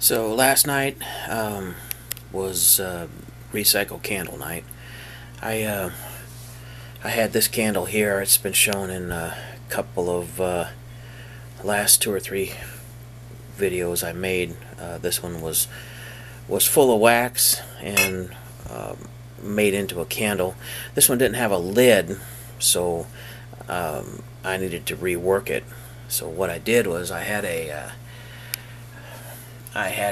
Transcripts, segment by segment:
So last night was recycle candle night. I uh, I had this candle here. It's been shown in a couple of last two or three videos I made. This one was full of wax and made into a candle. This one didn't have a lid, so I needed to rework it. So what I did was I had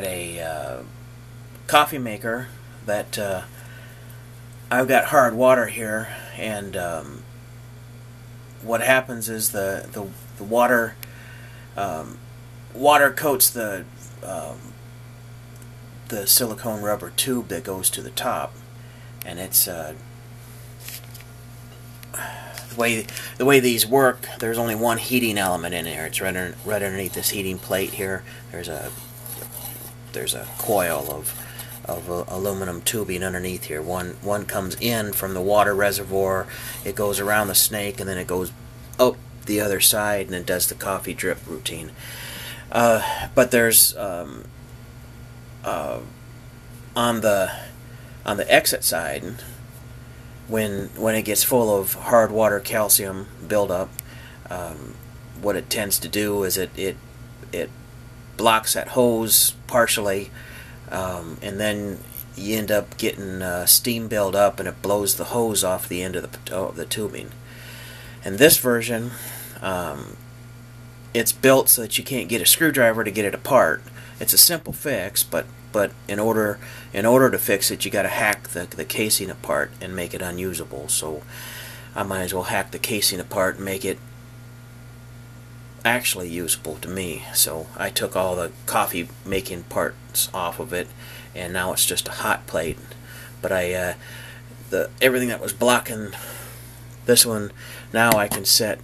a coffee maker that I've got hard water here, and what happens is the water water coats the silicone rubber tube that goes to the top, and it's the way these work. There's only one heating element in there. It's right underneath this heating plate here. There's a coil of aluminum tubing underneath here. One comes in from the water reservoir, it goes around the snake, and then it goes up the other side, and it does the coffee drip routine. But there's on the exit side, when it gets full of hard water calcium buildup, what it tends to do is it blocks that hose partially, and then you end up getting steam build up, and it blows the hose off the end of the tubing. And this version, it's built so that you can't get a screwdriver to get it apart. It's a simple fix, but in order to fix it, you got to hack the casing apart and make it unusable. So I might as well hack the casing apart and make it actually usable to me. So I took all the coffee making parts off of it, and now it's just a hot plate. But everything that was blocking this one, now I can set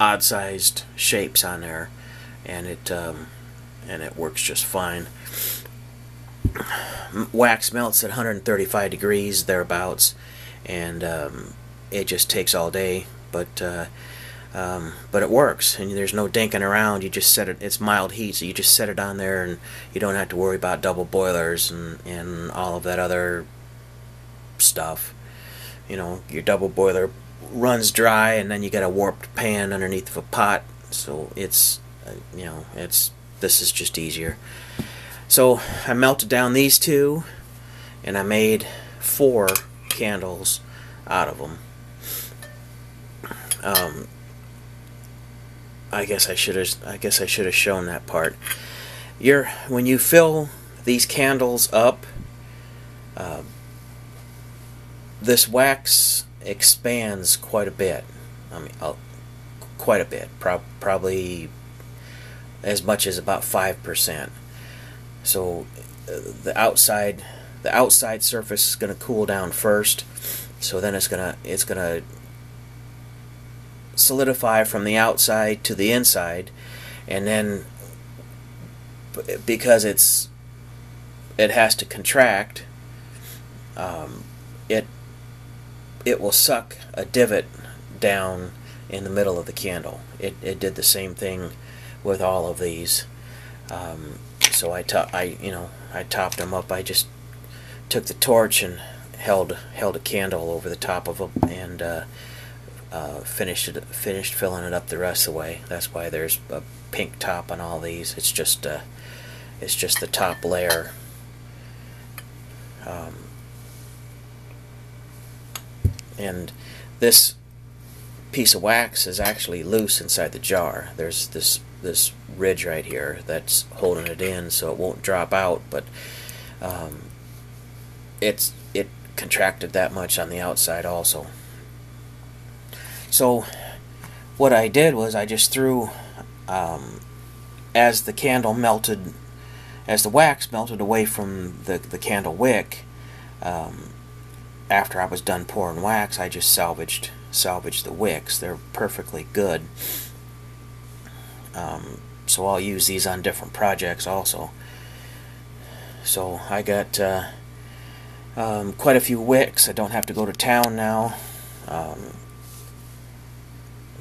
odd sized shapes on there, and it works just fine. Wax melts at 135 degrees thereabouts, and it just takes all day, but it works, and there's no dinking around. You just set it. It's mild heat, so you just set it on there, and you don't have to worry about double boilers and all of that other stuff. You know, your double boiler runs dry, and then you got a warped pan underneath of a pot. So it's this is just easier. So I melted down these two, and I made 4 candles out of them. I guess I should have shown that part. When you fill these candles up, this wax expands quite a bit. I mean, quite a bit. Probably as much as about 5%. So the outside surface is going to cool down first. So then it's gonna solidify from the outside to the inside, and then because it has to contract, it will suck a divot down in the middle of the candle. It did the same thing with all of these. So I topped them up. I just took the torch and held a candle over the top of them, and finished filling it up the rest of the way. That's why there's a pink top on all these. It's just the top layer. And this piece of wax is actually loose inside the jar. There's this ridge right here that's holding it in so it won't drop out, but it contracted that much on the outside also. So what I did was I just threw, as the candle melted, as the wax melted away from the candle wick, after I was done pouring wax, I just salvaged the wicks. They're perfectly good. So I'll use these on different projects also. So I got quite a few wicks. I don't have to go to town now.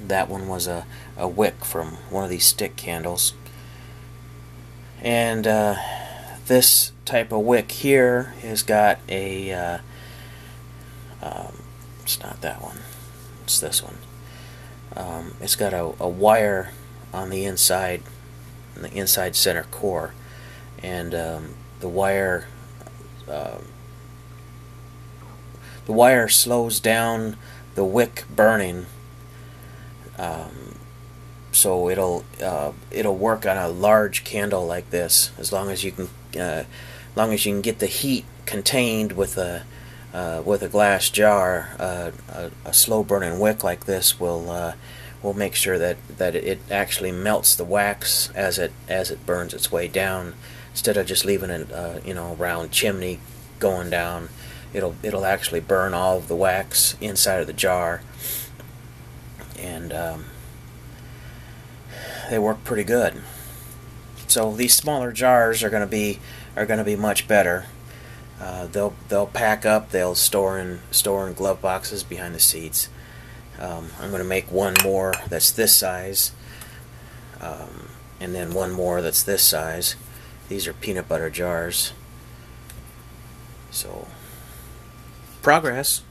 That one was a wick from one of these stick candles. And this type of wick here has got a it's not that one, it's this one. It's got a wire on the inside center core, and the wire slows down the wick burning, so it'll work on a large candle like this, as long as you can get the heat contained with a glass jar. A slow burning wick like this will make sure that it actually melts the wax as it burns its way down, instead of just leaving it round chimney going down. It'll actually burn all of the wax inside of the jar, and they work pretty good. So these smaller jars are going to be much better. They'll pack up. They'll store in glove boxes behind the seats. I'm going to make one more that's this size, and then one more that's this size. These are peanut butter jars. So, progress.